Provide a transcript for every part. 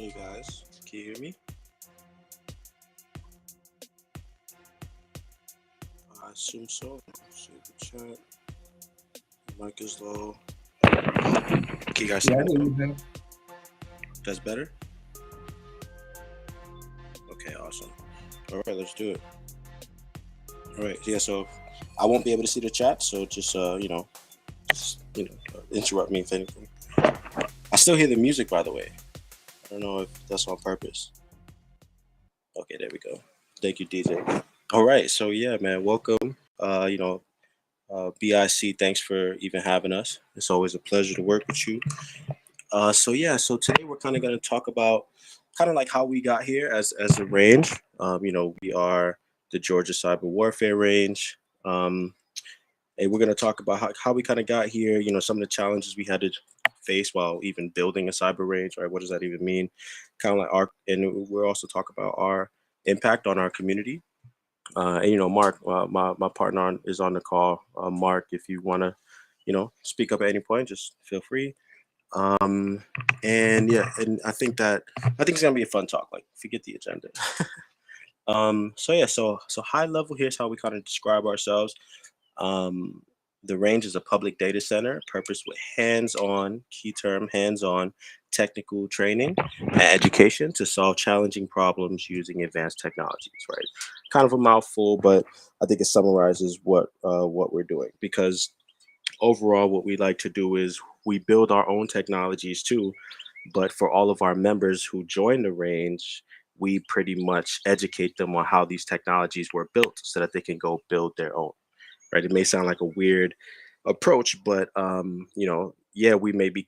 Hey guys, can you hear me? I assume so. See the chat. Mic is low. Can you guys see Yeah, me I hear now? you, man. That's better? Okay, awesome. All right, let's do it. All right, yeah, so I won't be able to see the chat, so just, interrupt me if anything. I still hear the music, by the way. I don't know if that's on purpose. Okay, there we go. Thank you, DJ. All right, so yeah, man, welcome. BIC, thanks for even having us. It's always a pleasure to work with you. So today we're kind of going to talk about kind of like how we got here as a range. We are the Georgia Cyber Warfare Range, um, and we're going to talk about how we kind of got here. You know, some of the challenges we had to face while even building a cyber range. Right? What does that even mean? Kind of like and we'll also talk about our impact on our community. Mark, my partner is on the call. Mark, if you want to, speak up at any point, just feel free. Um, and yeah, and I think it's gonna be a fun talk. Like, forget the agenda. So high level. Here's how we kind of describe ourselves. Um, the range is a public data center, purpose with hands-on, key term, hands-on technical training and education to solve challenging problems using advanced technologies. Right, kind of a mouthful, but I think it summarizes what we're doing because overall, what we like to do is we build our own technologies too. But for all of our members who join the range, we pretty much educate them on how these technologies were built so that they can go build their own. Right? It may sound like a weird approach, but yeah, we may be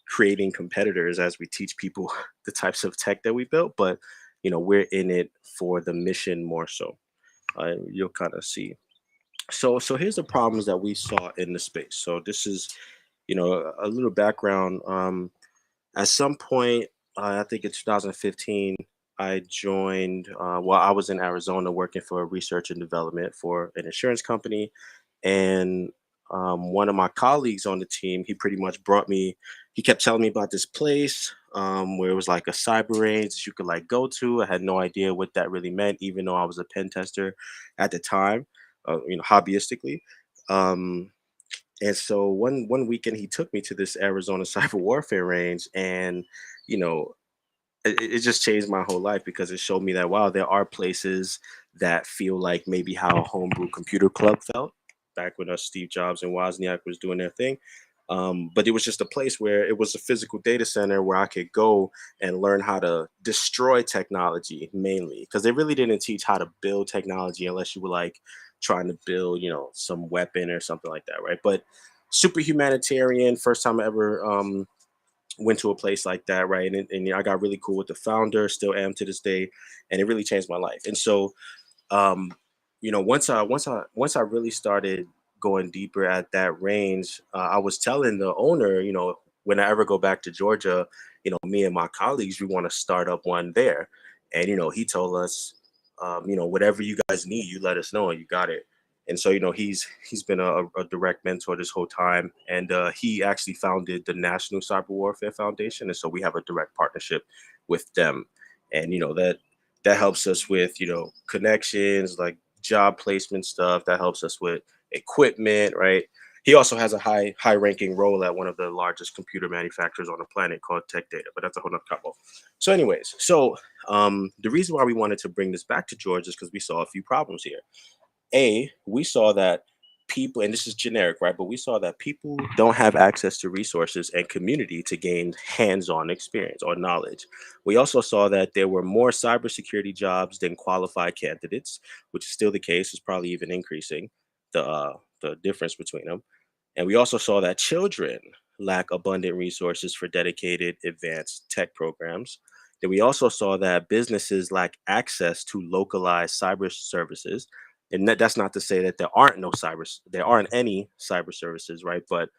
creating competitors as we teach people the types of tech that we built, but we're in it for the mission more so. You'll kind of see. So here's the problems that we saw in the space. So this is a little background. At some point, I think in 2015, I joined. I was in Arizona working for research and development for an insurance company, and one of my colleagues on the team, he pretty much brought me. He kept telling me about this place where it was like a cyber range that you could like go to. I had no idea what that really meant, even though I was a pen tester at the time, hobbyistically. Um, and so one weekend he took me to this Arizona cyber warfare range, and you know, it just changed my whole life because it showed me that wow, there are places that feel like maybe how a homebrew computer club felt back when Steve Jobs and Wozniak was doing their thing. But it was just a place where it was a physical data center where I could go and learn how to destroy technology mainly because they really didn't teach how to build technology unless you were like trying to build, some weapon or something like that, right? But super humanitarian. First time I ever went to a place like that, right? And I got really cool with the founder, still am to this day, and it really changed my life. And so, um, once I really started going deeper at that range, I was telling the owner, when I ever go back to Georgia, me and my colleagues, we want to start up one there. And he told us, whatever you guys need, you let us know, and you got it. And so, he's been a direct mentor this whole time, and he actually founded the National Cyber Warfare Foundation, and so we have a direct partnership with them. And that helps us with connections, like job placement stuff. That helps us with equipment, right? He also has a high ranking role at one of the largest computer manufacturers on the planet called Tech Data, but that's a whole nother couple. So, anyways, the reason why we wanted to bring this back to Georgia is because we saw a few problems here. We saw that people, and this is generic, right? But we saw that people don't have access to resources and community to gain hands-on experience or knowledge. We also saw that there were more cybersecurity jobs than qualified candidates, which is still the case. It's probably even increasing the difference between them. And we also saw that children lack abundant resources for dedicated advanced tech programs. Then we also saw that businesses lack access to localized cyber services. And that's not to say that there aren't any cyber services, right? But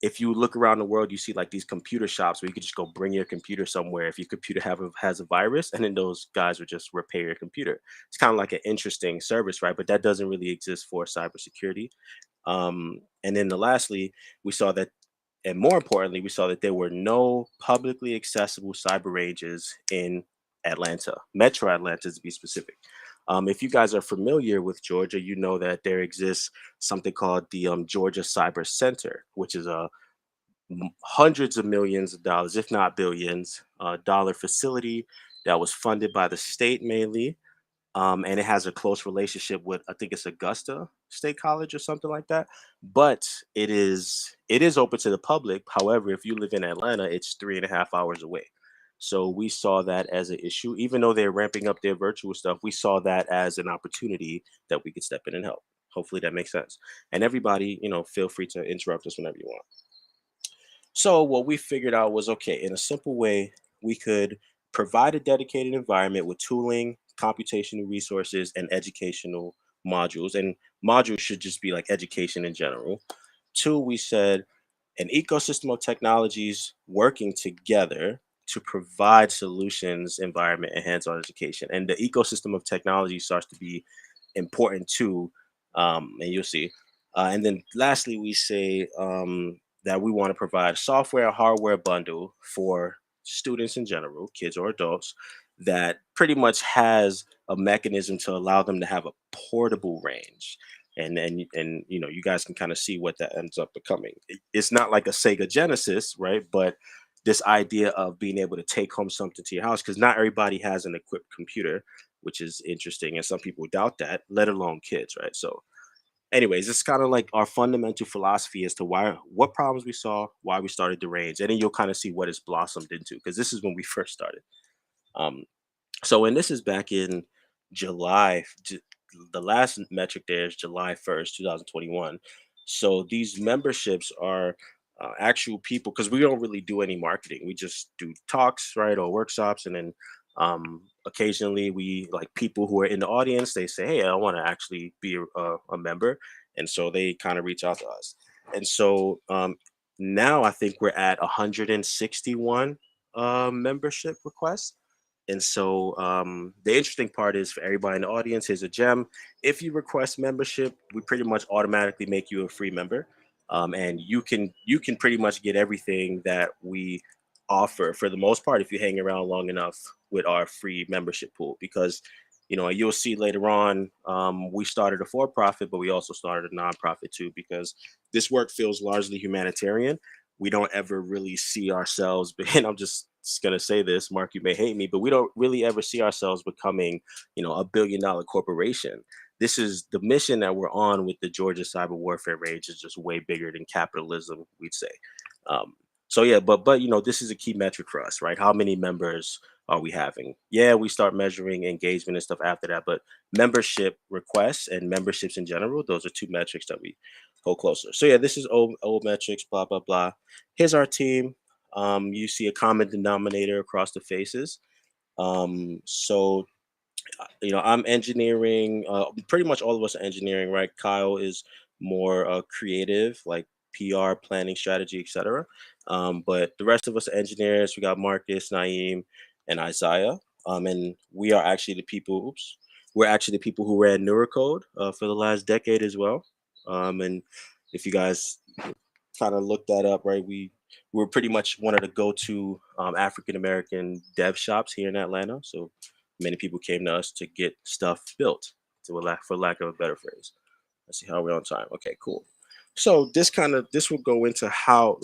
if you look around the world, you see like these computer shops where you could just go bring your computer somewhere if your computer has a virus, and then those guys would just repair your computer. It's kind of like an interesting service, right? But that doesn't really exist for cybersecurity. And then lastly, we saw that And more importantly, we saw that there were no publicly accessible cyber ranges in Atlanta, Metro Atlanta to be specific. If you guys are familiar with Georgia, you know that there exists something called the Georgia Cyber Center, which is a hundreds of millions of dollars, if not billions, dollar facility that was funded by the state mainly, and it has a close relationship with, I think it's Augusta State College or something like that. But it is open to the public. However, if you live in Atlanta, it's 3.5 hours away. So we saw that as an issue. Even though they're ramping up their virtual stuff, we saw that as an opportunity that we could step in and help. Hopefully that makes sense. And everybody, feel free to interrupt us whenever you want. So what we figured out was, okay, in a simple way, we could provide a dedicated environment with tooling, computational resources, and educational modules. And modules should just be like education in general. Two, we said an ecosystem of technologies working together to provide solutions, environment, and hands-on education. And the ecosystem of technology starts to be important too, and you'll see. And then lastly, we say that we want to provide a software and hardware bundle for students in general, kids or adults, that pretty much has a mechanism to allow them to have a portable range. And you guys can kind of see what that ends up becoming. It's not like a Sega Genesis, right? But this idea of being able to take home something to your house, because not everybody has an equipped computer, which is interesting, and some people doubt that, let alone kids, right? So anyways, it's kind of like our fundamental philosophy as to what problems we saw, why we started the range, and then you'll kind of see what it's blossomed into, because this is when we first started. um, and this is back in July. The last metric there is July 1st, 2021. So these memberships are actual people, because we don't really do any marketing. We just do talks, right, or workshops, and then occasionally we, like, people who are in the audience, they say, "Hey, I want to actually be a member," and so they kind of reach out to us. And so now I think we're at 161 membership requests. And so the interesting part is, for everybody in the audience, here's a gem. If you request membership, we pretty much automatically make you a free member, and you can pretty much get everything that we offer for the most part if you hang around long enough with our free membership pool. Because you'll see later on, we started a for-profit, but we also started a nonprofit too, because this work feels largely humanitarian. We don't ever really see ourselves, and I'm just gonna say this, Mark, you may hate me, but we don't really ever see ourselves becoming, $1 billion corporation. This is the mission that we're on with the Georgia Cyber Warfare Range, is just way bigger than capitalism, we'd say. Um, so yeah, but this is a key metric for us, right? How many members are we having? Yeah, we start measuring engagement and stuff after that, but membership requests and memberships in general, those are two metrics that we hold closer. So yeah, this is old metrics, blah blah blah. Here's our team. You see a common denominator across the faces. I'm engineering. Pretty much all of us are engineering, right? Kyle is more creative, like PR, planning, strategy, etc. But the rest of us are engineers. We got Marcus, Naeem, and Isaiah. And we are actually the people. Oops, we're actually the people who ran Neurocode for the last decade as well. And if you guys kind of look that up, right? We were pretty much one of the go-to African American dev shops here in Atlanta. So many people came to us to get stuff built, for lack of a better phrase. Let's see how we're on time. Okay, cool. So this will go into how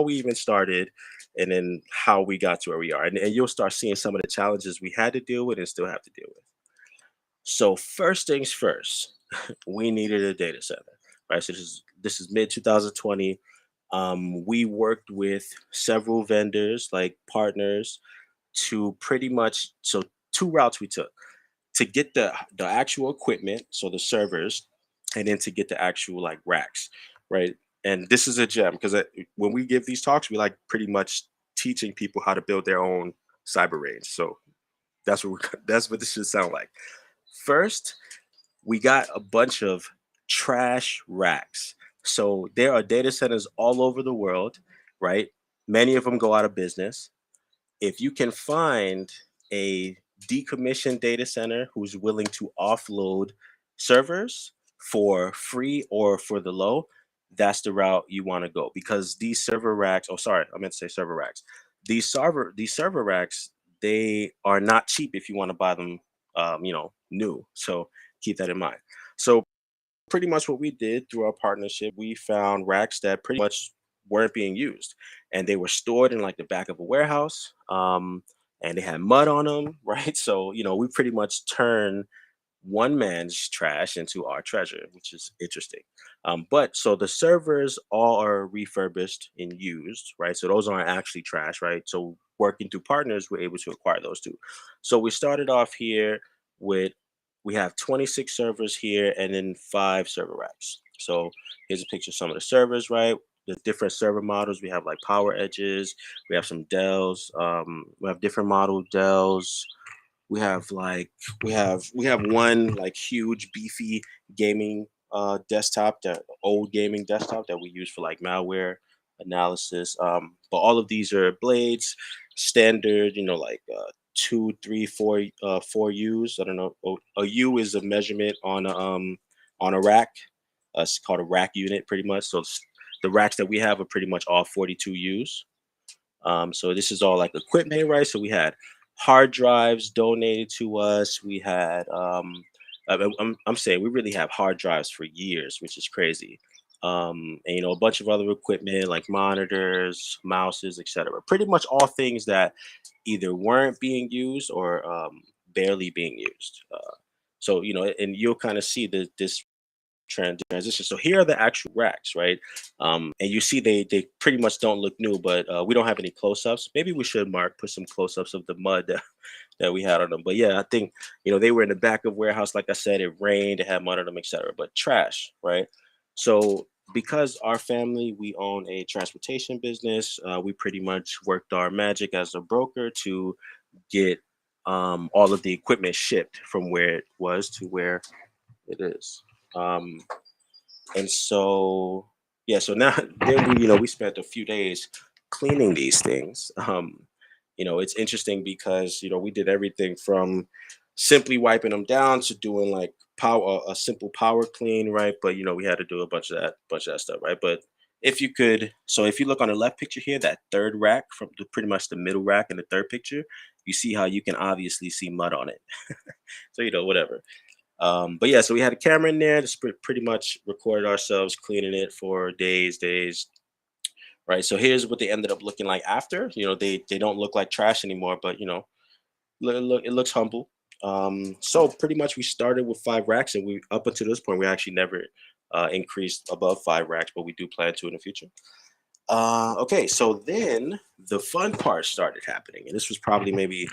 we even started, and then how we got to where we are, and you'll start seeing some of the challenges we had to deal with and still have to deal with. So first things first, we needed a data center, right? So this is mid 2020. We worked with several vendors, like partners, to pretty much, so two routes we took: to get the actual equipment, so the servers, and then to get the actual, like, racks, right? And this is a gem, because when we give these talks, we like pretty much teaching people how to build their own cyber range. So that's what this should sound like. First, we got a bunch of trash racks. So there are data centers all over the world, right? Many of them go out of business. If you can find a decommissioned data center who's willing to offload servers for free or for the low, that's the route you want to go, because these server racks, oh sorry, I meant to say server racks. These server racks, they are not cheap if you want to buy them new. So keep that in mind. So pretty much what we did through our partnership, we found racks that pretty much weren't being used, and they were stored in like the back of a warehouse, and they had mud on them, right? So we pretty much turned one man's trash into our treasure, which is interesting. But so the servers all are refurbished and used, right? So those aren't actually trash, right? So working through partners, we're able to acquire those too. So we started off here with, we have 26 servers here and then 5 server racks. So here's a picture of some of the servers, right? The different server models. We have like Power Edges, we have some Dells, we have different model Dells. We have like we have one like huge beefy gaming desktop, that old gaming desktop that we use for like malware analysis. But all of these are blades, standard, like 2, 3, 4, 4 U's. I don't know. A U is a measurement on a rack. It's called a rack unit, pretty much. So the racks that we have are pretty much all 42 U's. So this is all like equipment, right? So we had hard drives donated to us. We had, I'm saying we really have hard drives for years, which is crazy. And a bunch of other equipment like monitors, mouses, etc. Pretty much all things that either weren't being used or barely being used. So and you'll kind of see this transition. So here are the actual racks, right? And you see they pretty much don't look new, but we don't have any close-ups. Maybe we should, Mark, put some close-ups of the mud that we had on them. But yeah, I think they were in the back of warehouse. Like I said, it rained, it had mud on them, etc. But trash, right? So because our family, we own a transportation business, we pretty much worked our magic as a broker to get all of the equipment shipped from where it was to where it is. Um, and so yeah, so now then we spent a few days cleaning these things. It's interesting because we did everything from simply wiping them down to doing like power a simple power clean, right? But we had to do a bunch of that stuff, right? But if you look on the left picture here, that third rack from pretty much the middle rack in the third picture, you see how you can obviously see mud on it. So whatever. But yeah, so we had a camera in there, just pretty much recorded ourselves cleaning it for days, right? So here's what they ended up looking like after. They don't look like trash anymore, but it looks humble. So pretty much we started with 5 racks, and we up until this point we actually never increased above 5 racks, but we do plan to in the future. Okay, so then the fun part started happening, and this was probably maybe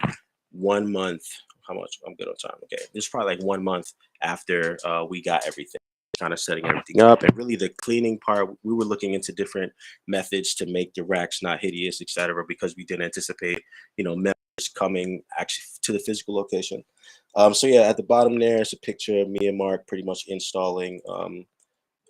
1 month. How much? I'm good on time. Okay, this is probably like 1 month after we got everything, kind of setting everything up, and really the cleaning part. We were looking into different methods to make the racks not hideous, etc., because we didn't anticipate, members coming actually to the physical location. So yeah, at the bottom there is a picture of me and Mark pretty much installing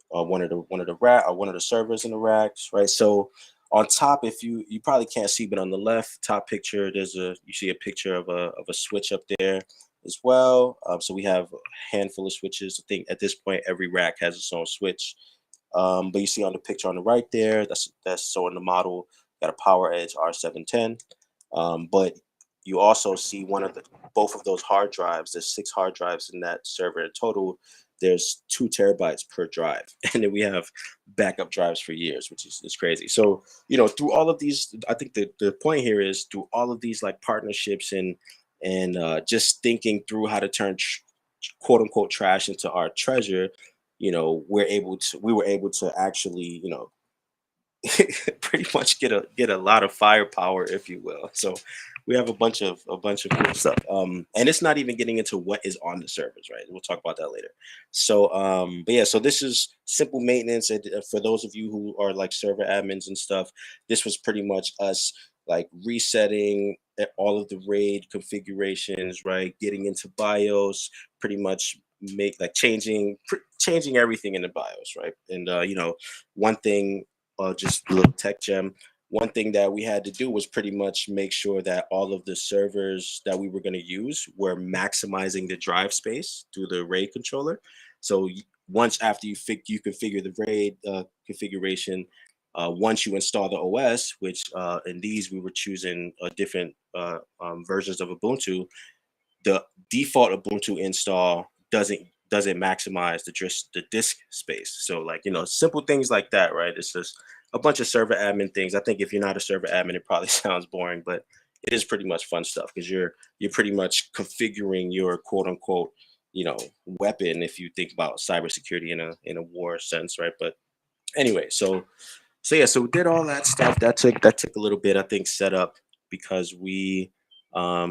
one of the servers in the racks, right? So on top, if you probably can't see, but on the left top picture, you see a picture of a switch up there as well. So we have a handful of switches. I think at this point every rack has its own switch. But you see on the picture on the right there, that's showing the model. Got a Power Edge R710. But you also see both of those hard drives. There's 6 hard drives in that server in total. There's 2 terabytes per drive, and then we have backup drives for years, which is crazy. So through all of these, I think the point here is through all of these like partnerships and just thinking through how to turn quote unquote trash into our treasure. We were able to actually pretty much get a lot of firepower, if you will. So we have a bunch of cool stuff. And it's not even getting into what is on the servers, right? We'll talk about that later. So but yeah, so this is simple maintenance. And for those of you who are like server admins and stuff, this was pretty much us like resetting all of the RAID configurations, right? Getting into BIOS, pretty much changing everything in the BIOS, right? And one thing, just a little tech gem. One thing that we had to do was pretty much make sure that all of the servers that we were going to use were maximizing the drive space through the RAID controller. So once after you configure the RAID configuration, once you install the OS, which in these we were choosing different versions of Ubuntu, the default Ubuntu install doesn't maximize the disk space. So like, you know, simple things like that, right? It's just a bunch of server admin things. I think if you're not a server admin, it probably sounds boring, but it is pretty much fun stuff because you're pretty much configuring your quote unquote, you know, weapon if you think about cybersecurity in a war sense, right? But anyway, so yeah, so we did all that stuff. That took a little bit, I think, set up because we I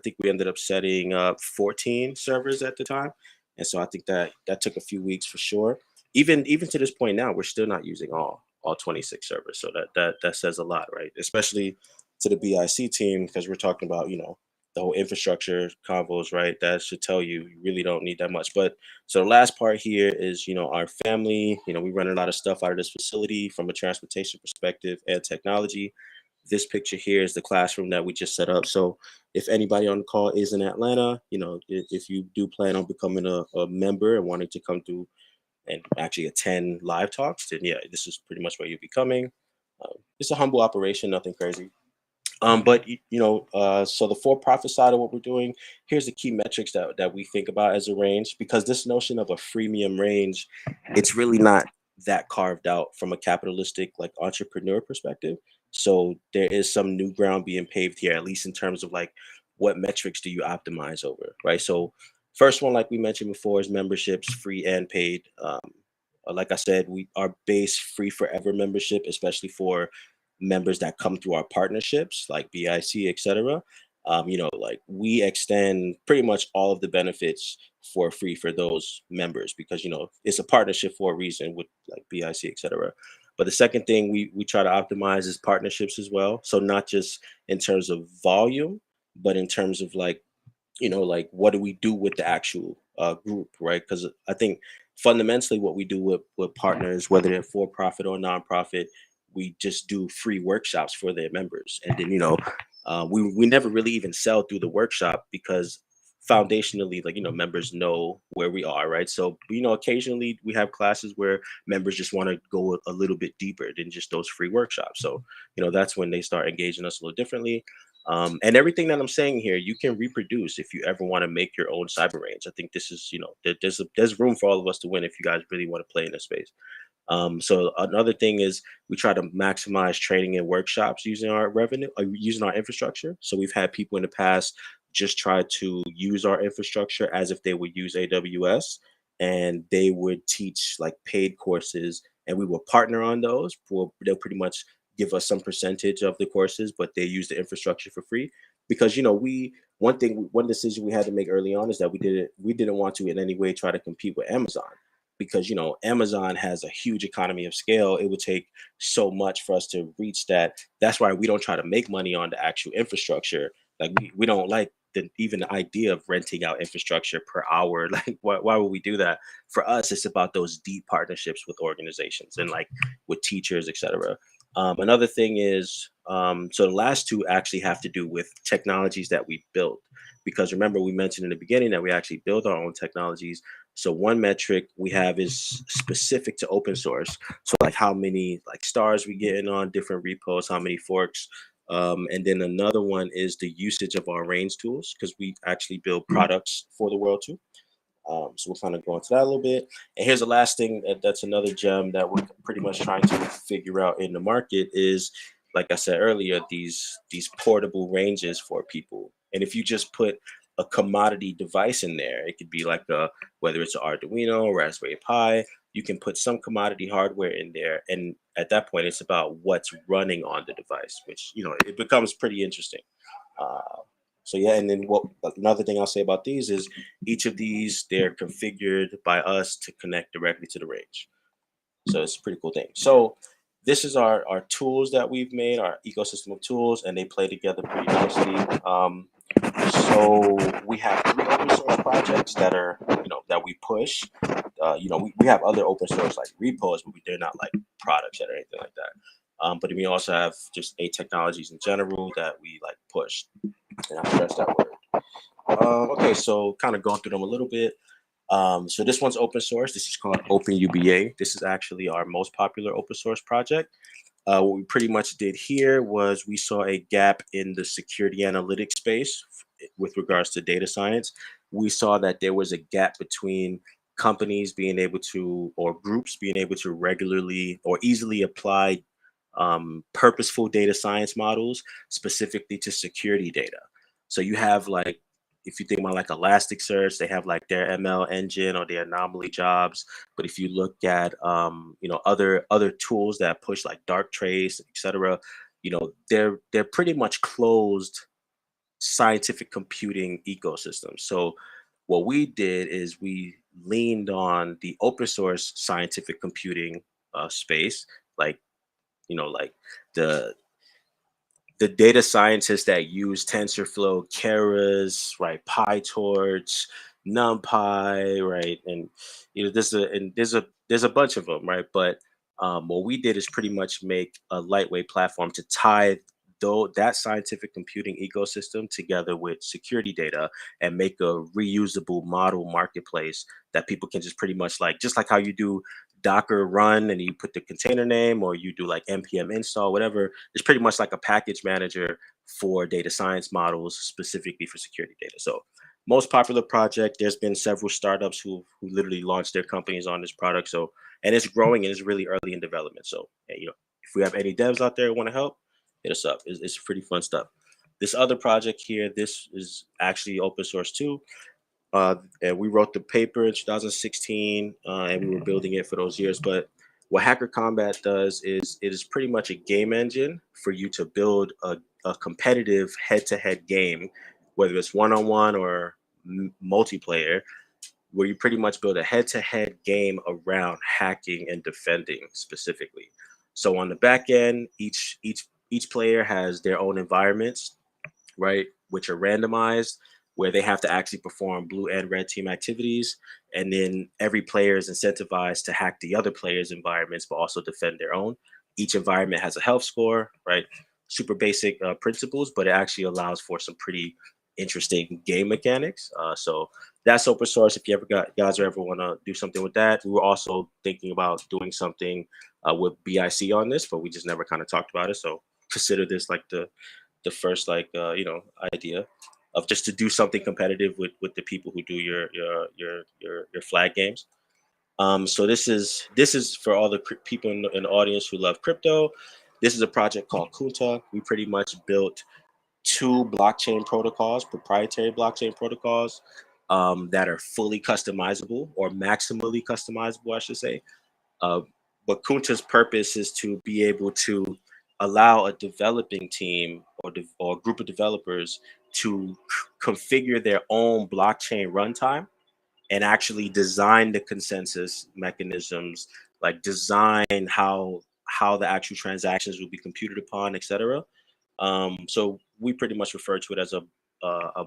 think we ended up setting up 14 servers at the time. And so I think that took a few weeks for sure. Even to this point now, we're still not using all 26 servers. So that says a lot, right? Especially to the BIC team, because we're talking about, you know, the whole infrastructure convos, right? That should tell you you really don't need that much. But so the last part here is, you know, our family, you know, we run a lot of stuff out of this facility from a transportation perspective and technology. This picture here is the classroom that we just set up. So if anybody on the call is in Atlanta, you know, if you do plan on becoming a member and wanting to come through and actually attend live talks, then yeah, this is pretty much where you'll be coming. It's a humble operation, nothing crazy. But so the for-profit side of what we're doing, here's the key metrics that we think about as a range, because this notion of a freemium range, it's really not that carved out from a capitalistic like entrepreneur perspective. So there is some new ground being paved here, at least in terms of like what metrics do you optimize over, right? So first one, like we mentioned before, is memberships, free and paid. Like I said, we our base free forever membership, especially for members that come through our partnerships like BIC, etc. Like we extend pretty much all of the benefits for free for those members because it's a partnership for a reason with like BIC, etc. But the second thing we try to optimize is partnerships as well. So not just in terms of volume, but in terms of like what do we do with the actual group, right? Because I think fundamentally what we do with partners, whether they're for profit or nonprofit, we just do free workshops for their members, and then we never really even sell through the workshop because foundationally, like members know where we are, right? So occasionally we have classes where members just want to go a little bit deeper than just those free workshops. So that's when they start engaging us a little differently. And everything that I'm saying here, you can reproduce if you ever want to make your own cyber range. I think this is, there's room for all of us to win if you guys really want to play in this space. So another thing is we try to maximize training and workshops using our revenue, using our infrastructure. So we've had people in the past just try to use our infrastructure as if they would use AWS, and they would teach like paid courses, and we will partner on those. They'll pretty much give us some percentage of the courses, but they use the infrastructure for free because one decision we had to make early on is that we didn't want to in any way try to compete with Amazon, because Amazon has a huge economy of scale. It would take so much for us to reach that. That's why we don't try to make money on the actual infrastructure. Like we don't like even the idea of renting out infrastructure per hour. Like why would we do that? For us, it's about those deep partnerships with organizations and like with teachers, etc. Another thing is, so the last two actually have to do with technologies that we built, because remember we mentioned in the beginning that we actually build our own technologies. So one metric we have is specific to open source. So like how many like stars we getting on different repos, how many forks. And then another one is the usage of our range tools, because we actually build products for the world too. So we'll kind of go into that a little bit. And here's the last thing that's another gem that we're pretty much trying to figure out in the market is, like I said earlier, these portable ranges for people. And if you just put a commodity device in there, it could be like whether it's an Arduino, Raspberry Pi, you can put some commodity hardware in there. And at that point, it's about what's running on the device, which, it becomes pretty interesting. So yeah, and then another thing I'll say about these is each of these, they're configured by us to connect directly to the range. So it's a pretty cool thing. So this is our tools that we've made, our ecosystem of tools, and they play together pretty nicely. So we have 3 open source projects that are, that we push. We have other open source like repos, but they're not like products or anything like that. But we also have just 8 technologies in general that we like push. And I stress that word. Okay, so kind of going through them a little bit. So this one's open source. This is called OpenUBA. This is actually our most popular open source project. What we pretty much did here was we saw a gap in the security analytics space with regards to data science. We saw that there was a gap between companies being able to, or groups being able to regularly or easily apply purposeful data science models specifically to security data. So you have like, if you think about like Elasticsearch, they have like their ML engine or their anomaly jobs. But if you look at other tools that push like Darktrace, etc., they're pretty much closed scientific computing ecosystem. So what we did is we leaned on the open source scientific computing space, like like the the data scientists that use TensorFlow, Keras, right, PyTorch, NumPy, right, and there's a bunch of them, right. But what we did is pretty much make a lightweight platform to tie that scientific computing ecosystem together with security data and make a reusable model marketplace that people can just pretty much like, just like how you do Docker run and you put the container name, or you do like npm install, whatever. It's pretty much like a package manager for data science models specifically for security data. So most popular project. There's been several startups who literally launched their companies on this product. So, and it's growing and it's really early in development. So if we have any devs out there who want to help, hit us up. It's pretty fun stuff. This other project here, this is actually open source too. And we wrote the paper in 2016, and we were building it for those years. But what Hacker Combat does is it is pretty much a game engine for you to build a competitive head-to-head game, whether it's one-on-one or multiplayer, where you pretty much build a head-to-head game around hacking and defending specifically. So on the back end, each player has their own environments, right, which are randomized, where they have to actually perform blue and red team activities. And then every player is incentivized to hack the other players' environments, but also defend their own. Each environment has a health score, right? Super basic principles, but it actually allows for some pretty interesting game mechanics. So that's open source. If you guys ever want to do something with that, we were also thinking about doing something with BIC on this, but we just never kind of talked about it. So consider this like the first idea of just to do something competitive with the people who do your flag games. So this is for all the people in the audience who love crypto. This is a project called Kunta. We pretty much built two blockchain protocols, proprietary blockchain protocols, that are fully customizable, or maximally customizable, I should say. Uh, but Kunta's purpose is to be able to allow a developing team or a group of developers to configure their own blockchain runtime and actually design the consensus mechanisms, like design how the actual transactions will be computed upon, etc. So we pretty much refer to it as a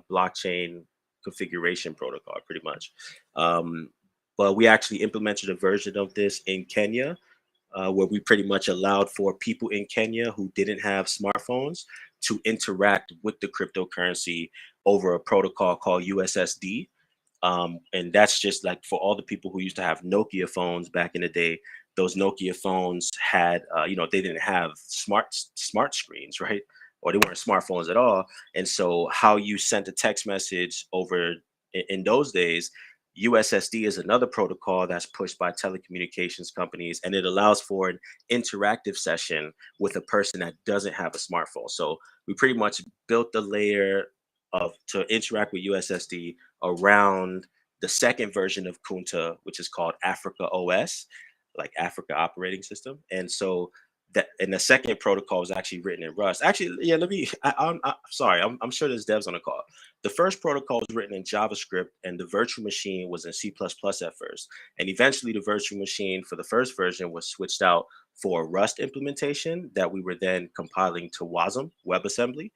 blockchain configuration protocol, pretty much. But we actually implemented a version of this in Kenya, where we pretty much allowed for people in Kenya who didn't have smartphones to interact with the cryptocurrency over a protocol called USSD. And that's just like for all the people who used to have Nokia phones back in the day. Those Nokia phones had, they didn't have smart screens, right? Or they weren't smartphones at all. And so how you sent a text message over in those days, USSD is another protocol that's pushed by telecommunications companies, and it allows for an interactive session with a person that doesn't have a smartphone. So we pretty much built the layer to interact with USSD around the second version of Kunta, which is called Africa OS, like Africa Operating System. And so the second protocol was actually written in Rust. Actually, yeah, I'm sorry, I'm sure there's devs on the call. The first protocol was written in JavaScript, and the virtual machine was in C++ at first. And eventually the virtual machine for the first version was switched out for a Rust implementation that we were then compiling to WASM, WebAssembly.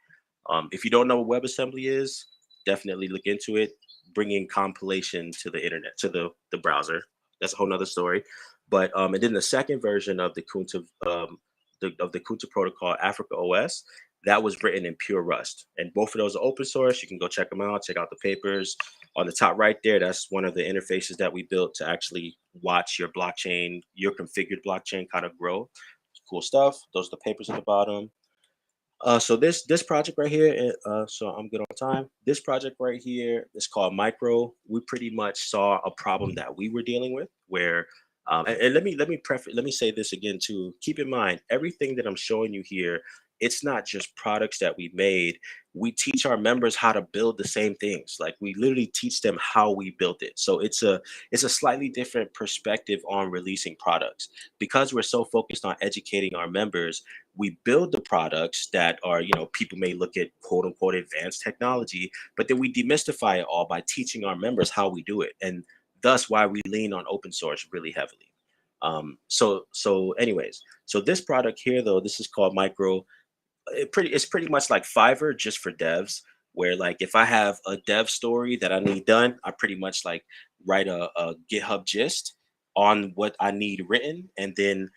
If you don't know what WebAssembly is, definitely look into it. Bringing compilation to the internet, to the browser. That's a whole nother story. But and then the second version of the Kunta Kunta protocol, Africa OS, that was written in pure Rust. And both of those are open source. You can go check them out, check out the papers. On the top right there, that's one of the interfaces that we built to actually watch your blockchain, your configured blockchain kind of grow. Cool stuff. Those are the papers at the bottom. So this project right here, so I'm good on time. This project right here is called Mycro. We pretty much saw a problem that we were dealing with, where, and let me say this again too. Keep in mind, everything that I'm showing you here, it's not just products that we made. We teach our members how to build the same things. Like we literally teach them how we built it. So it's a slightly different perspective on releasing products because we're so focused on educating our members. We build the products that are, people may look at quote unquote advanced technology, but then we demystify it all by teaching our members how we do it. And thus why we lean on open source really heavily. So anyways, so this product here though, this is called Mycro. It's pretty much like Fiverr just for devs, where like if I have a dev story that I need done, I pretty much like write a GitHub gist on what I need written, and then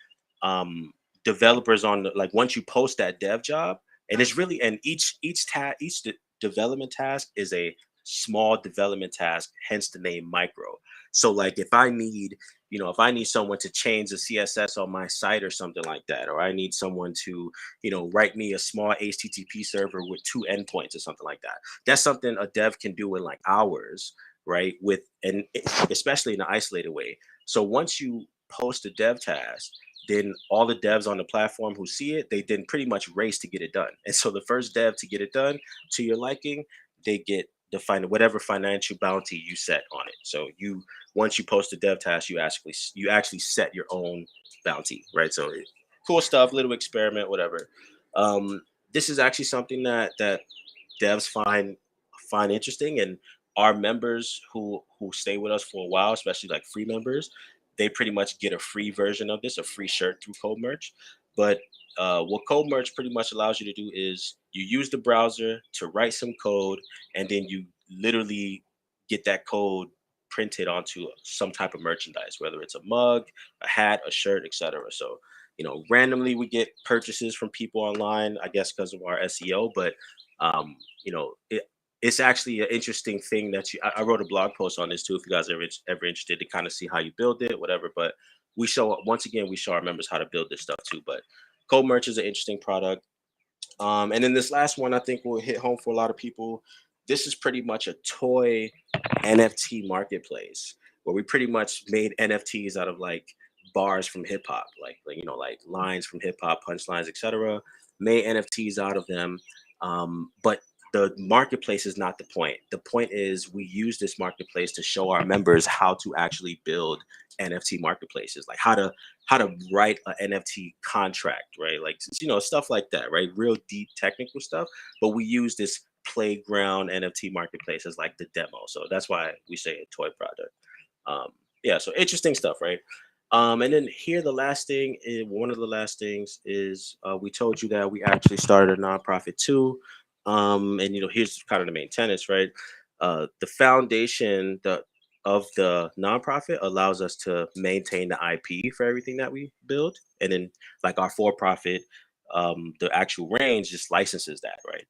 developers on like once you post that dev job, and it's really, and each development task is a small development task, hence the name Mycro. So like if I need someone to change the CSS on my site or something like that, or I need someone to write me a small HTTP server with 2 endpoints or something like that, that's something a dev can do in like hours, right? Especially in an isolated way. So once you post a dev task, then all the devs on the platform who see it, they then pretty much race to get it done. And so the first dev to get it done to your liking, they get whatever financial bounty you set on it. So once you post a dev task, you actually set your own bounty, right? So cool stuff, little experiment, whatever. This is actually something that devs find interesting, and our members who stay with us for a while, especially like free members, they pretty much get a free version of this, a free shirt through Code Merch. But what Code Merch pretty much allows you to do is you use the browser to write some code, and then you literally get that code printed onto some type of merchandise, whether it's a mug, a hat, a shirt, etc. So, randomly we get purchases from people online, I guess because of our SEO, but it's actually an interesting thing that I wrote a blog post on this too, if you guys are ever interested to kind of see how you build it, whatever. But we show our members how to build this stuff too. But Code Merch is an interesting product. And then this last one I think will hit home for a lot of people. This is pretty much a toy NFT marketplace where we pretty much made NFTs out of like bars from hip hop, like lines from hip hop, punchlines, etc. Made NFTs out of them. But the marketplace is not the point. The point is we use this marketplace to show our members how to actually build NFT marketplaces, like how to write an NFT contract, right? Like stuff like that, right? Real deep technical stuff. But we use this playground NFT marketplace as like the demo. So that's why we say a toy product. Yeah, so interesting stuff, right? And then here, one of the last things is we told you that we actually started a nonprofit too. And here's kind of the main tenets, right? The foundation of the nonprofit allows us to maintain the IP for everything that we build, and then like our for-profit, the actual range just licenses that, right?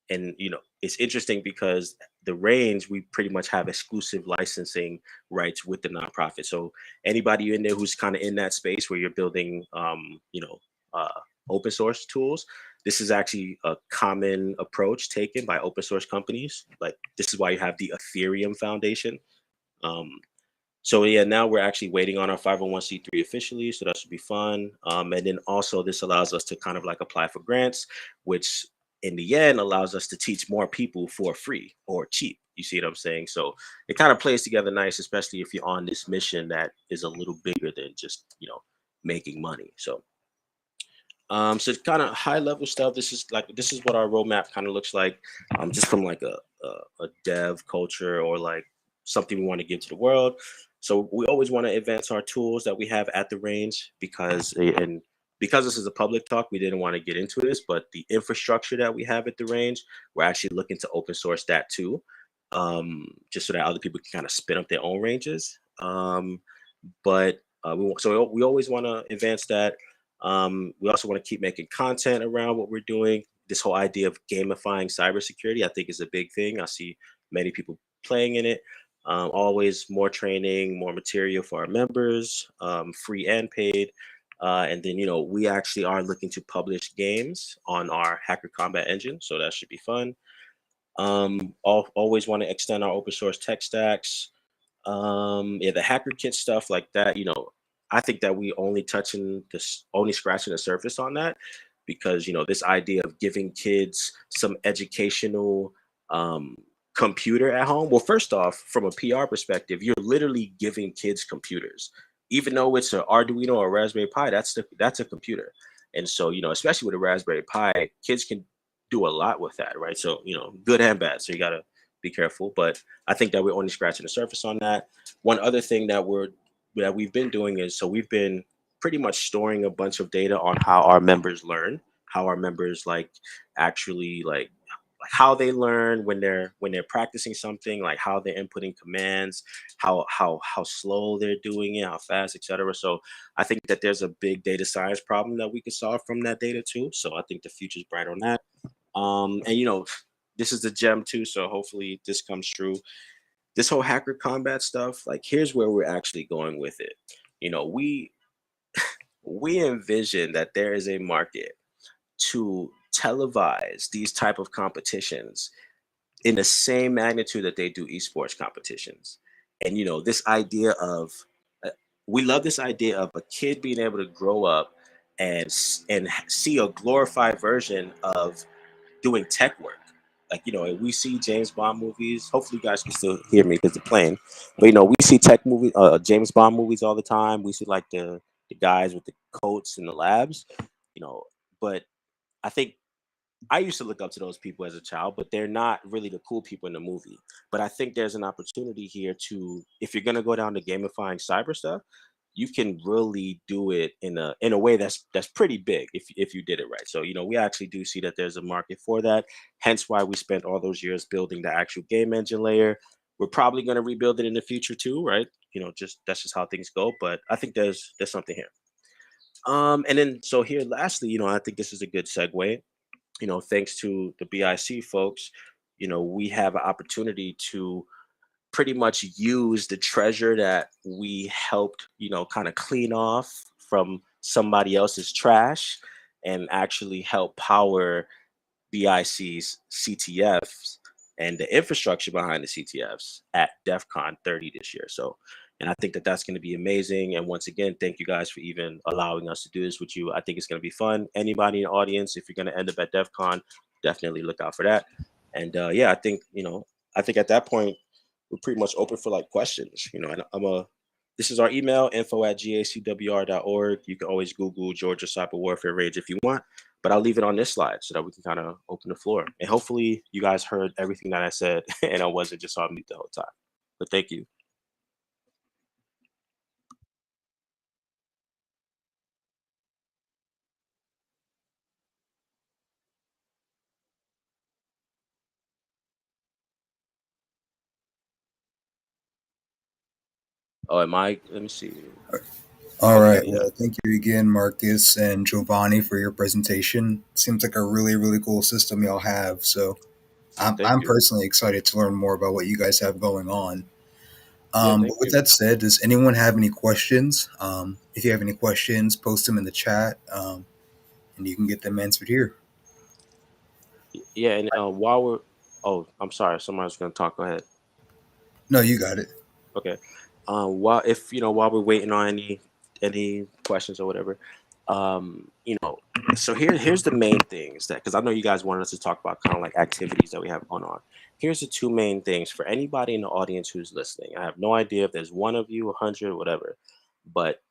And it's interesting because the range, we pretty much have exclusive licensing rights with the nonprofit. So anybody in there who's kind of in that space where you're building open source tools, this is actually a common approach taken by open source companies. Like this is why you have the Ethereum Foundation. So yeah, now we're actually waiting on our 501c3 officially, so that should be fun. And then also this allows us to kind of like apply for grants, which in the end allows us to teach more people for free or cheap. You see what I'm saying? So it kind of plays together nice, especially if you're on this mission that is a little bigger than just making money. So so kind of high level stuff. This is what our roadmap kind of looks like, just from like a dev culture or like something we want to give to the world. So we always want to advance our tools that we have at the range because this is a public talk, we didn't want to get into this, but the infrastructure that we have at the range, we're actually looking to open source that too, just so that other people can kind of spin up their own ranges. But we always want to advance that. We also want to keep making content around what we're doing. This whole idea of gamifying cybersecurity, I think, is a big thing. I see many people playing in it. Always more training, more material for our members, free and paid. And then, we actually are looking to publish games on our Hacker Combat engine, so that should be fun. Always want to extend our open source tech stacks. Yeah, the hacker kit stuff like that, I think that we only scratching the surface on that, because this idea of giving kids some educational um computer at home. Well, first off, from a PR perspective, you're literally giving kids computers. Even though it's an Arduino or Raspberry Pi, that's a computer. And so, especially with a Raspberry Pi, kids can do a lot with that, right? So, good and bad. So you gotta be careful. But I think that we're only scratching the surface on that. One other thing that we've been doing is, so we've been pretty much storing a bunch of data on how our members learn, how our members actually how they learn when they're practicing something, like how they're inputting commands, how slow they're doing it, how fast, etc. So I think that there's a big data science problem that we could solve from that data too. So I think the future's bright on that. And this is the gem too, so hopefully this comes true. This whole hacker combat stuff, like, here's where we're actually going with it. We envision that there is a market to televise these type of competitions in the same magnitude that they do esports competitions. And this idea of we love this idea of a kid being able to grow up and see a glorified version of doing tech work. Like, we see James Bond movies. Hopefully you guys can still hear me because they're playing. But we see tech movies, James Bond movies all the time. We see like the guys with the coats in the labs, you know. But I think I used to look up to those people as a child, but they're not really the cool people in the movie. But I think there's an opportunity here to, if you're gonna go down the gamifying cyber stuff, you can really do it in a way that's pretty big if you did it right. So we actually do see that there's a market for that. Hence why we spent all those years building the actual game engine layer. We're probably going to rebuild it in the future too, right? Just that's just how things go. But I think there's something here. And then so here, lastly, I think this is a good segue. Thanks to the BIC folks, we have an opportunity to pretty much use the treasure that we helped, kind of clean off from somebody else's trash, and actually help power BIC's CTFs and the infrastructure behind the CTFs at DEFCON 30 this year. So, and I think that that's going to be amazing. And once again, thank you guys for even allowing us to do this with you. I think it's going to be fun. Anybody in the audience, if you're going to end up at DEFCON, definitely look out for that. And yeah, I think, at that point, we're pretty much open for like questions. And this is our email, info@gacwr.org. You can always Google Georgia Cyber Warfare Rage if you want, but I'll leave it on this slide so that we can kind of open the floor. And hopefully you guys heard everything that I said and I wasn't just on mute the whole time. But thank you. Oh, let me see. All Okay, right. yeah. Well, thank you again, Marcus and Giovanni, for your presentation. Seems like a really, really cool system y'all have. So Oh, I'm, thank I'm you. personally excited to learn more about what you guys have going on. Yeah, But thank with you. that said, does anyone have any questions? If you have any questions, post them in the chat, and you can get them answered here. Yeah, and while we're, oh, I'm sorry, somebody's gonna talk. Go ahead. No, you got it. Okay. While we're waiting on any questions or whatever, so here's the main things, that because I know you guys wanted us to talk about kind of like activities that we have going on. Here's the two main things for anybody in the audience who's listening. I have no idea if there's one of you, 100, whatever, but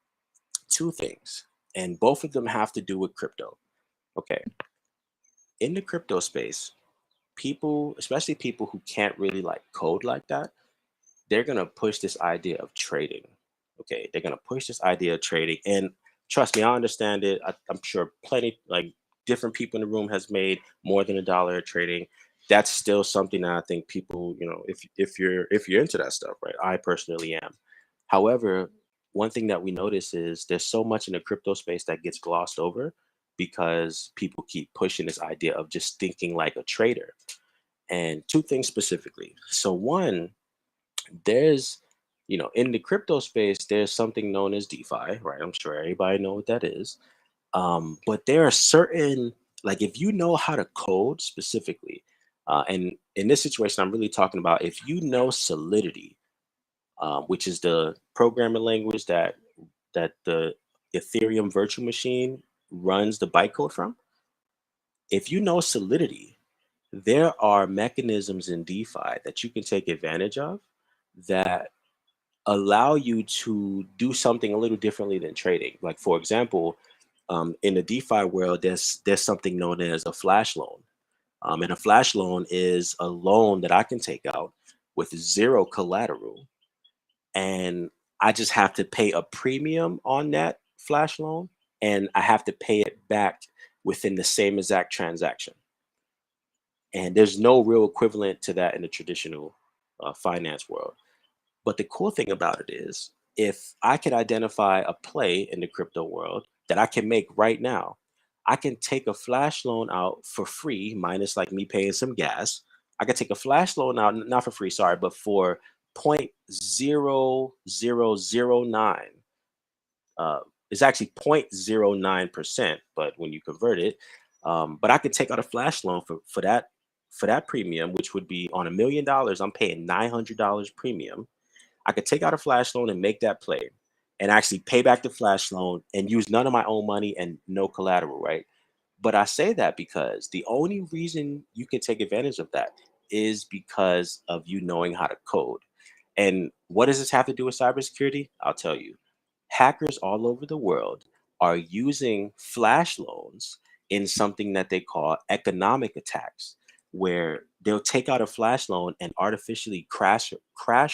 two things, and both of them have to do with crypto. Okay. In the crypto space, people, especially people who can't really like code like that, they're going to push this idea of trading. Okay. They're going to push this idea of trading. And trust me, I understand it. I'm sure plenty, like, different people in the room has made more than $1 trading. That's still something that I think people, if you're into that stuff, right? I personally am. However, one thing that we notice is there's so much in the crypto space that gets glossed over because people keep pushing this idea of just thinking like a trader. And two things specifically. So one, there's, in the crypto space, there's something known as DeFi, right? I'm sure everybody know what that is. But there are certain, like if you know how to code specifically, and in this situation, I'm really talking about if you know Solidity, which is the programming language that the Ethereum virtual machine runs the bytecode from. If you know Solidity, there are mechanisms in DeFi that you can take advantage of that allow you to do something a little differently than trading. Like for example, in the DeFi world, there's something known as a flash loan. And a flash loan is a loan that I can take out with zero collateral, and I just have to pay a premium on that flash loan, and I have to pay it back within the same exact transaction. And there's no real equivalent to that in the traditional finance world. But the cool thing about it is, if I can identify a play in the crypto world that I can make right now, I can take a flash loan out for free, minus like me paying some gas. I can take a flash loan out, not for free, sorry, but for 0.0009. It's actually 0.09%, but when you convert it, but I could take out a flash loan for that premium, which would be on $1 million, I'm paying $900 premium. I could take out a flash loan and make that play and actually pay back the flash loan and use none of my own money and no collateral, right? But I say that because the only reason you can take advantage of that is because of you knowing how to code. And what does this have to do with cybersecurity? I'll tell you. Hackers all over the world are using flash loans in something that they call economic attacks, where they'll take out a flash loan and artificially crash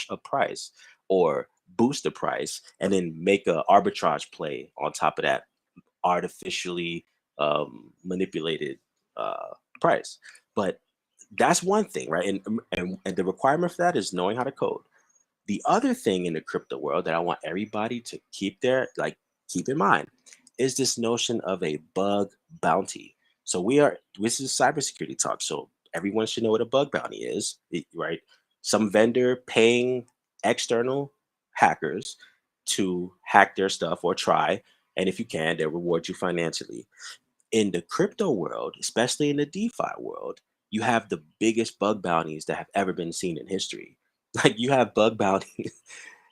a price or boost the price, and then make a arbitrage play on top of that artificially manipulated price. But that's one thing, right? And the requirement for that is knowing how to code. The other thing in the crypto world that I want everybody to keep in mind is this notion of a bug bounty. So this is cybersecurity talk. So everyone should know what a bug bounty is, right? Some vendor paying external hackers to hack their stuff or try. And if you can, they'll reward you financially. In the crypto world, especially in the DeFi world, you have the biggest bug bounties that have ever been seen in history. Like you have bug bounties,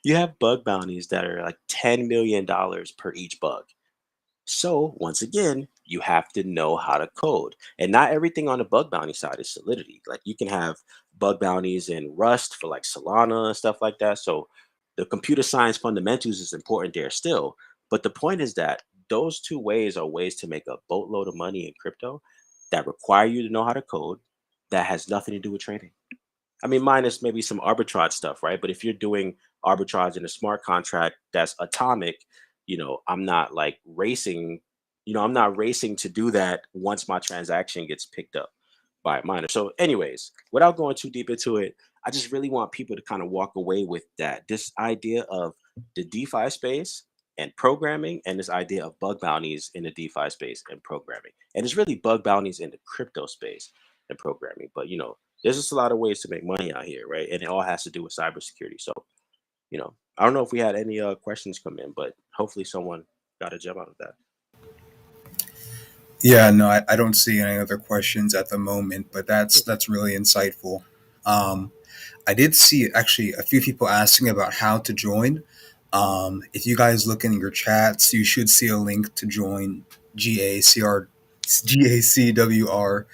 you have bug bounties that are like $10 million per each bug. So once again, you have to know how to code. And not everything on the bug bounty side is Solidity. Like you can have bug bounties in Rust for like Solana and stuff like that. So the computer science fundamentals is important there still. But the point is that those two ways are ways to make a boatload of money in crypto that require you to know how to code, that has nothing to do with trading. I mean, minus maybe some arbitrage stuff, right? But if you're doing arbitrage in a smart contract that's atomic, I'm not like racing, I'm not racing to do that once my transaction gets picked up by a miner. So, anyways, without going too deep into it, I just really want people to kind of walk away with this idea of the DeFi space and programming, and this idea of bug bounties in the DeFi space and programming. And it's really bug bounties in the crypto space and programming. But, there's just a lot of ways to make money out here, right? And it all has to do with cybersecurity. So, I don't know if we had any questions come in, but hopefully someone got a gem out of that. Yeah, no, I don't see any other questions at the moment, but that's really insightful. Um, I did see actually a few people asking about how to join. If you guys look in your chats, you should see a link to join GACR, GACWR.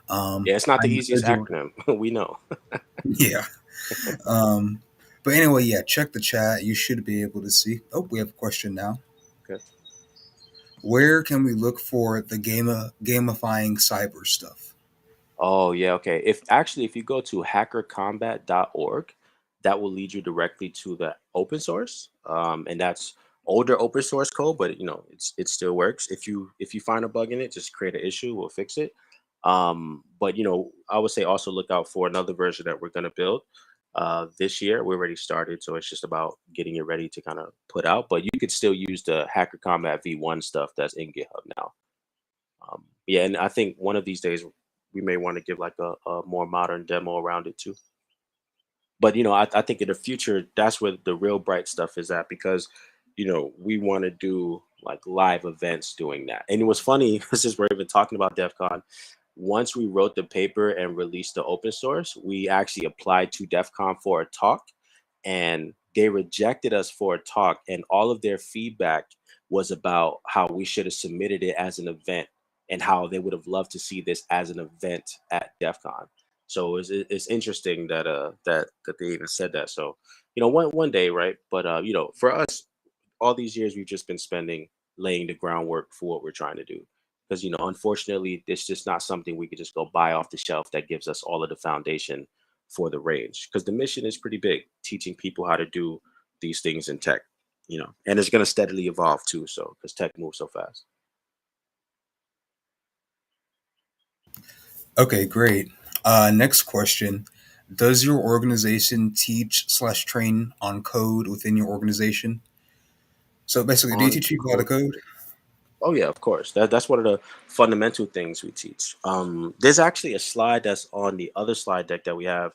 Yeah, it's not the I'm a easiest join. acronym. We know. Yeah. Um, but anyway, yeah, check the chat. You should be able to see. Oh, we have a question now. Okay. Where can we look for the gamifying cyber stuff? Oh, yeah. Okay. If you go to hackercombat.org, that will lead you directly to the open source. And that's older open source code, but it still works. If you find a bug in it, just create an issue, we'll fix it. But I would say also look out for another version that we're gonna build this year. We already started, so it's just about getting it ready to kind of put out. But you could still use the Hacker Combat V1 stuff that's in GitHub now. Yeah, and I think one of these days we may want to give like a more modern demo around it too. But I think in the future, that's where the real bright stuff is at, because we want to do like live events doing that. And it was funny since we're even talking about DEF CON. Once we wrote the paper and released the open source, we actually applied to DEF CON for a talk, and they rejected us for a talk, and all of their feedback was about how we should have submitted it as an event, and how they would have loved to see this as an event at DEF CON. So it's interesting that that they even said that. So one day, right? But for us, all these years we've just been spending laying the groundwork for what we're trying to do, because unfortunately it's just not something we could just go buy off the shelf that gives us all of the foundation for the range, because the mission is pretty big, teaching people how to do these things in tech, and it's going to steadily evolve too, so because tech moves so fast. Okay, great. Next question. Does your organization teach/train on code within your organization? So basically, do you On teach people how to code. code? Oh yeah, of course. That's one of the fundamental things we teach. There's actually a slide that's on the other slide deck that we have,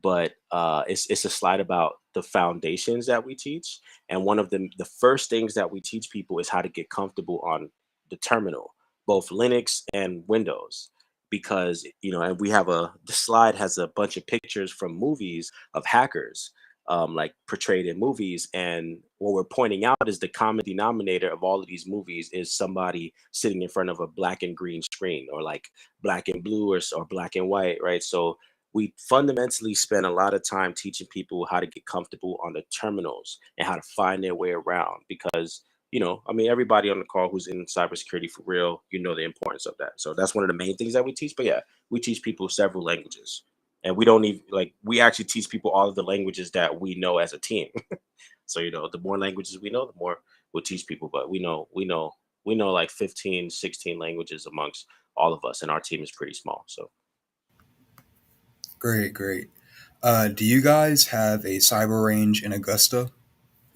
but it's a slide about the foundations that we teach. And one of the first things that we teach people is how to get comfortable on the terminal, both Linux and Windows, because and we have the slide has a bunch of pictures from movies of hackers, like portrayed in movies. And what we're pointing out is the common denominator of all of these movies is somebody sitting in front of a black and green screen, or like black and blue, or black and white, right? So we fundamentally spend a lot of time teaching people how to get comfortable on the terminals and how to find their way around, because I mean, everybody on the call who's in cybersecurity for real, the importance of that. So that's one of the main things that we teach. But yeah, we teach people several languages, and we don't even like we actually teach people all of the languages that we know as a team. So the more languages we know, the more we'll teach people. But we know like 15, 16 languages amongst all of us, and our team is pretty small. So Great, great. Do you guys have a cyber range in Augusta?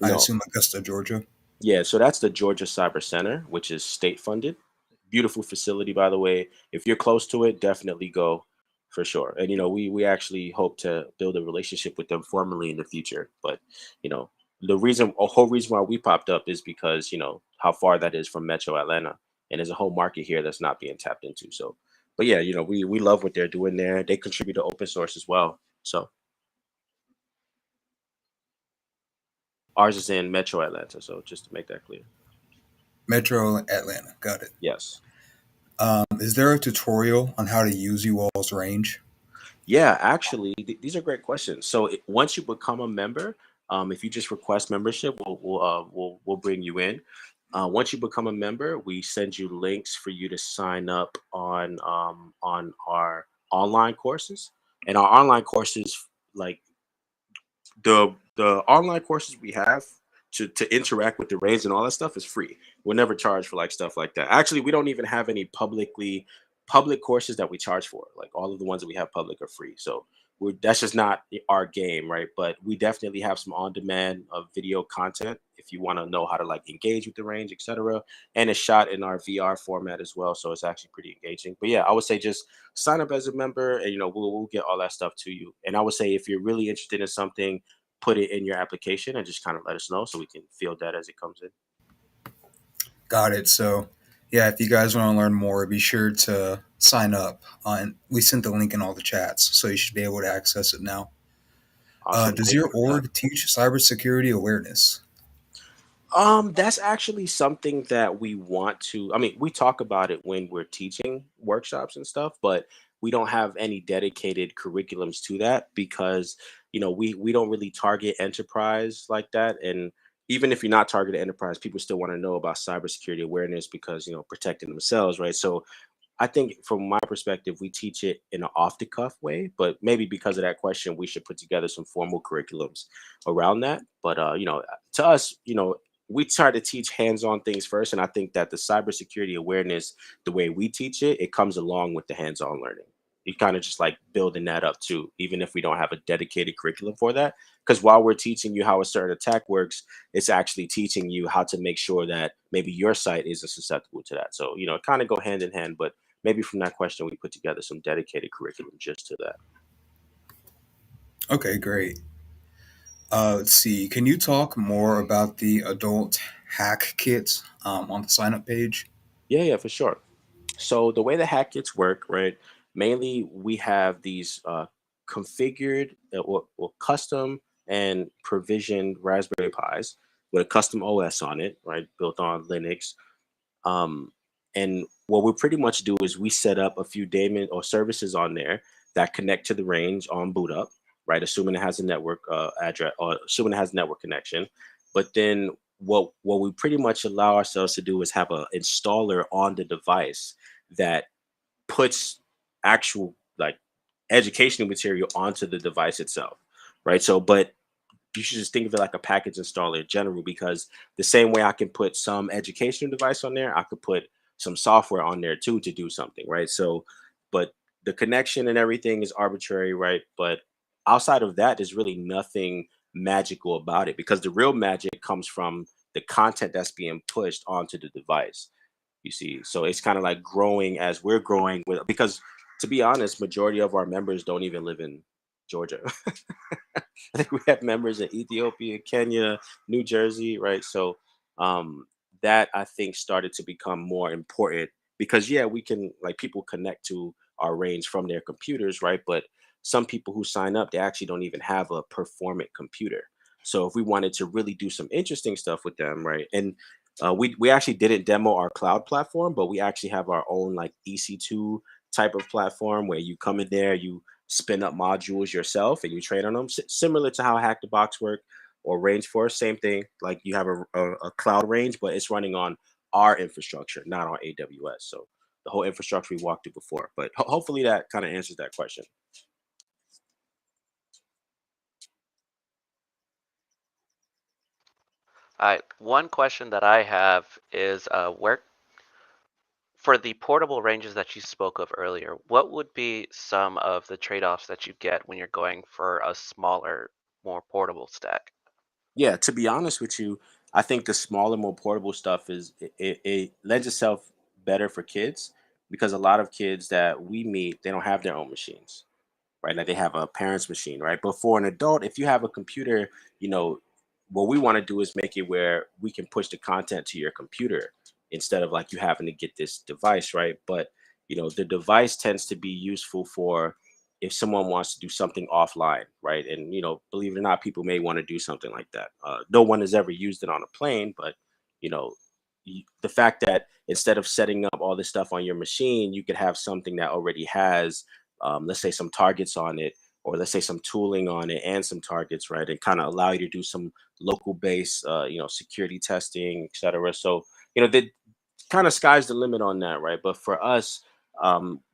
I no. assume Augusta, Georgia. Yeah, so that's the Georgia Cyber Center, which is state funded. Beautiful facility, by the way. If you're close to it, definitely go for sure. And we actually hope to build a relationship with them formally in the future. But you know, a whole reason why we popped up is because how far that is from Metro Atlanta, and there's a whole market here that's not being tapped into. So, but yeah, we love what they're doing there. They contribute to open source as well. So ours is in Metro Atlanta. So just to make that clear. Metro Atlanta. Got it. Yes. Is there a tutorial on how to use you all's range? Yeah, actually, these are great questions. So once you become a member, if you just request membership, we'll bring you in. Once you become a member, we send you links for you to sign up on our online courses, and our online courses, like the online courses we have to interact with the range and all that stuff, is free. We'll never charge for like stuff like that. Actually, we don't even have any public courses that we charge for. Like all of the ones that we have public are free. So that's just not our game, right? But we definitely have some on-demand video content if you want to know how to like engage with the range, etc. And it's shot in our VR format as well, so it's actually pretty engaging. But yeah, I would say just sign up as a member, and we'll get all that stuff to you. And I would say if you're really interested in something, put it in your application and just kind of let us know so we can field that as it comes in. Got it. So, yeah, if you guys want to learn more, be sure to sign up. On we sent the link in all the chats, so you should be able to access it now. Awesome. Does Thank your you for that. org teach cybersecurity awareness? That's actually something that we want to. I mean, we talk about it when we're teaching workshops and stuff, but we don't have any dedicated curriculums to that, because we don't really target enterprise like that. And even if you're not targeted enterprise, people still want to know about cybersecurity awareness, because protecting themselves, right? So I think from my perspective, we teach it in an off the cuff way, but maybe because of that question, we should put together some formal curriculums around that. But to us, we try to teach hands-on things first, and I think that the cybersecurity awareness, the way we teach it, it comes along with the hands-on learning. You kind of just like building that up too, even if we don't have a dedicated curriculum for that. Because while we're teaching you how a certain attack works, it's actually teaching you how to make sure that maybe your site isn't susceptible to that. So kind of go hand in hand, but maybe from that question, we put together some dedicated curriculum just to that. Okay, great. Let's see. Can you talk more about the adult hack kits on the sign up page? Yeah, for sure. So the way the hack kits work, right? Mainly, we have these configured or custom and provisioned Raspberry Pis with a custom OS on it, right? Built on Linux. Um, and what we pretty much do is we set up a few daemon or services on there that connect to the range on boot up, right? Assuming it has a network address or assuming it has network connection. But then what we pretty much allow ourselves to do is have a installer on the device that puts actual like educational material onto the device itself, right? So, but you should just think of it like a package installer in general, because the same way I can put some educational device on there, I could put some software on there too to do something, right? So, but the connection and everything is arbitrary, right? But outside of that, there's really nothing magical about it, because the real magic comes from the content that's being pushed onto the device. You see, so it's kind of like growing as we're growing with, because to be honest, majority of our members don't even live in Georgia. I think we have members in Ethiopia, Kenya, New Jersey, right? So um, that I think started to become more important, because yeah, we can, like, people connect to our range from their computers, right? But some people who sign up, they actually don't even have a performant computer. So if we wanted to really do some interesting stuff with them, right? And we actually didn't demo our cloud platform, but we actually have our own like EC2 type of platform where you come in there, you spin up modules yourself and you train on them, similar to how Hack the Box work or Rangeforce. Same thing. Like you have a cloud range, but it's running on our infrastructure, not on AWS. So the whole infrastructure we walked through before. But hopefully that kind of answers that question. All right. One question that I have is where for the portable ranges that you spoke of earlier, what would be some of the trade-offs that you get when you're going for a smaller, more portable stack? Yeah, to be honest with you, I think the smaller, more portable stuff it lends itself better for kids, because a lot of kids that we meet, they don't have their own machines, right? Like they have a parent's machine, right? But for an adult, if you have a computer, you know, what we want to do is make it where we can push the content to your computer instead of like you having to get this device, right? But the device tends to be useful for if someone wants to do something offline, right? And believe it or not, people may want to do something like that. No one has ever used it on a plane, but you know, the fact that instead of setting up all this stuff on your machine, you could have something that already has let's say some targets on it, or let's say some tooling on it and some targets, right? And kind of allow you to do some local base, security testing, et cetera. So, the kind of sky's the limit on that, right? But for us,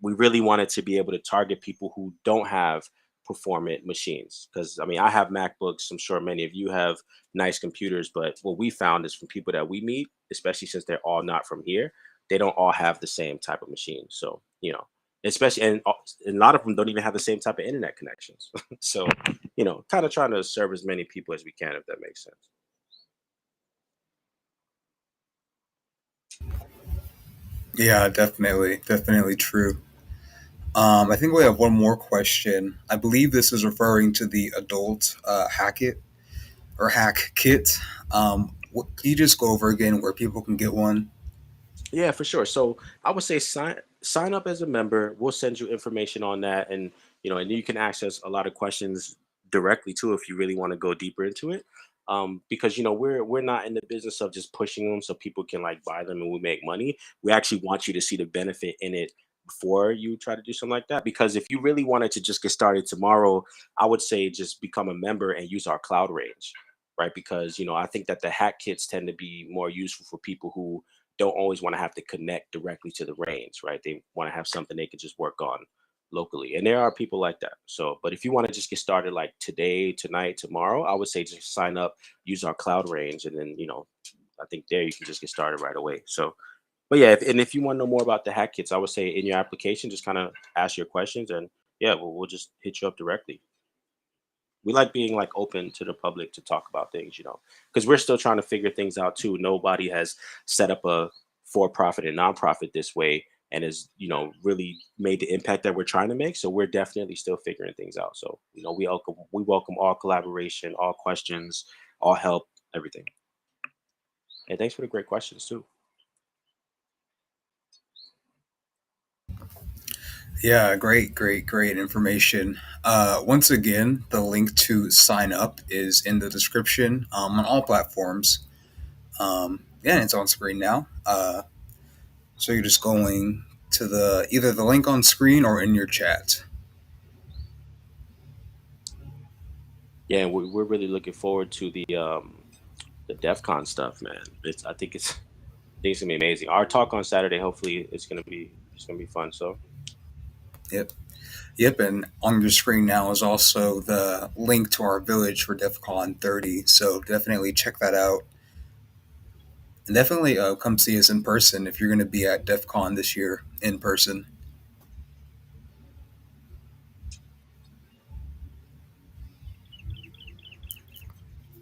we really wanted to be able to target people who don't have performant machines. Because I mean, I have MacBooks. I'm sure many of you have nice computers, but what we found is from people that we meet, especially since they're all not from here, they don't all have the same type of machine. So, especially and a lot of them don't even have the same type of internet connections. So, kind of trying to serve as many people as we can, if that makes sense. Yeah, definitely, definitely true. I think we have one more question. I believe this is referring to the adult hack it or hack kit. Can you just go over again where people can get one? Yeah, for sure. So I would say sign up as a member. We'll send you information on that, and and you can access a lot of questions directly too if you really want to go deeper into it. Because we're not in the business of just pushing them so people can like buy them and we make money. We actually want you to see the benefit in it before you try to do something like that. Because if you really wanted to just get started tomorrow, I would say just become a member and use our cloud range, right? Because I think that the hack kits tend to be more useful for people who don't always want to have to connect directly to the range, right? They want to have something they can just work on locally. And there are people like that. So, but if you want to just get started like today, tonight, tomorrow, I would say just sign up, use our cloud range, and then, I think there you can just get started right away. So, but yeah, if you want to know more about the hack kits, I would say in your application, just kind of ask your questions, and yeah, we'll just hit you up directly. We like being like open to the public to talk about things, because we're still trying to figure things out too. Nobody has set up a for-profit and nonprofit this way, and has, really made the impact that we're trying to make. So we're definitely still figuring things out. So, we welcome all collaboration, all questions, all help, everything. And thanks for the great questions too. Yeah, great information. Once again, the link to sign up is in the description on all platforms. Yeah, it's on screen now. So you're just going to the either the link on screen or in your chat. Yeah, and we're really looking forward to the DEFCON stuff, man. I think it's gonna be amazing. Our talk on Saturday, hopefully, it's gonna be fun. So Yep. Yep, and on your screen now is also the link to our village for DEFCON 30. So definitely check that out. And definitely come see us in person if you're going to be at DEFCON this year in person.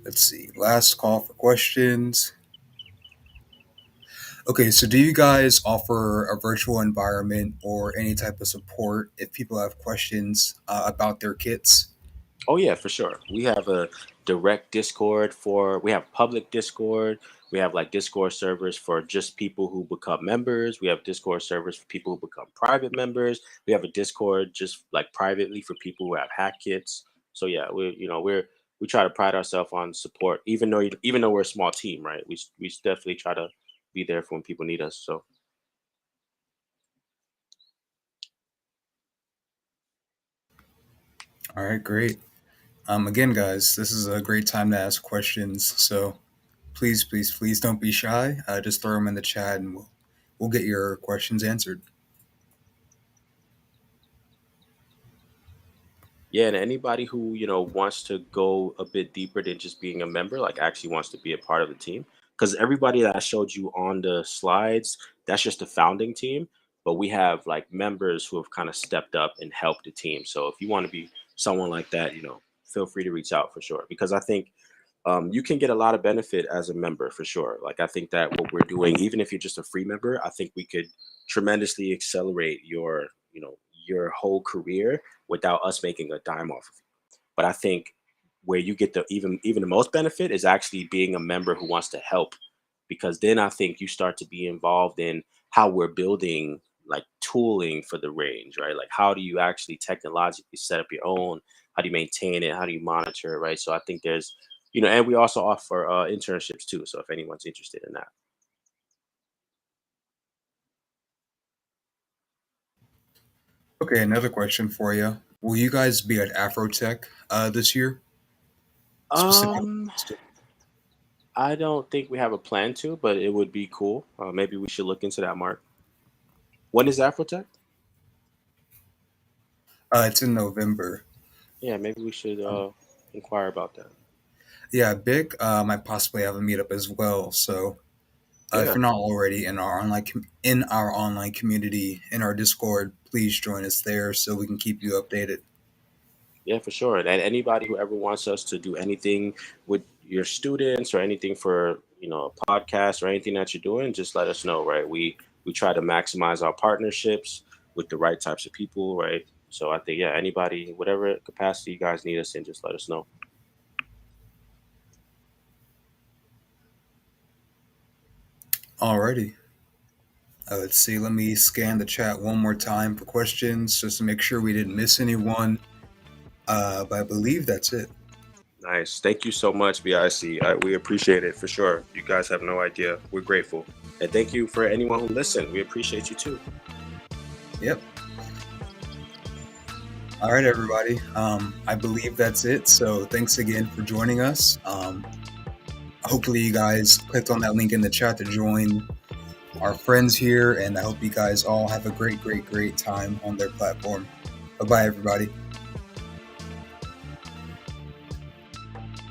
Let's see. Last call for questions. Okay, so do you guys offer a virtual environment or any type of support if people have questions about their kits? oh yeah, for sure. We have a direct Discord we have public Discord. We have like Discord servers for just people who become members. We have Discord servers for people who become private members. We have a Discord just like privately for people who have hack kits. So yeah, we try to pride ourselves on support, even though we're a small team, right? We definitely try to be there for when people need us. So All right, great. Again, guys, this is a great time to ask questions. So please don't be shy. Just throw them in the chat and we'll get your questions answered. yeah, and anybody who wants to go a bit deeper than just being a member, like actually wants to be a part of the team, because everybody that I showed you on the slides, that's just the founding team. But we have like members who have kind of stepped up and helped the team. So if you want to be someone like that, feel free to reach out for sure. Because I think you can get a lot of benefit as a member for sure. Like I think that what we're doing, even if you're just a free member, I think we could tremendously accelerate your whole career without us making a dime off of you. But I think where you get the even the most benefit is actually being a member who wants to help, because then I think you start to be involved in how we're building like tooling for the range, right? Like how do you actually technologically set up your own? How do you maintain it? How do you monitor it, right? So I think and we also offer internships too. So if anyone's interested in that. Okay, another question for you. Will you guys be at Afrotech this year? Specifically. Um, I don't think we have a plan to, but it would be cool. Maybe we should look into that, Mark. When is Afrotech? It's in November. Yeah, maybe we should inquire about that. Yeah, Big might possibly have a meetup as well. So if Yeah, you're not already in our in our online community in our Discord, please join us there so we can keep you updated. yeah, for sure. And anybody who ever wants us to do anything with your students or anything for a podcast or anything that you're doing, just let us know, right? We try to maximize our partnerships with the right types of people, right? So I think, yeah, anybody, whatever capacity you guys need us in, just let us know. Alrighty. Let's see. Let me scan the chat one more time for questions just to make sure we didn't miss anyone. But I believe that's it. Nice. Thank you so much, BIC. We appreciate it for sure. You guys have no idea. We're grateful. And thank you for anyone who listened. We appreciate you too. Yep. All right, everybody. I believe that's it. So thanks again for joining us. Hopefully, you guys clicked on that link in the chat to join our friends here. And I hope you guys all have a great time on their platform. Bye bye, everybody.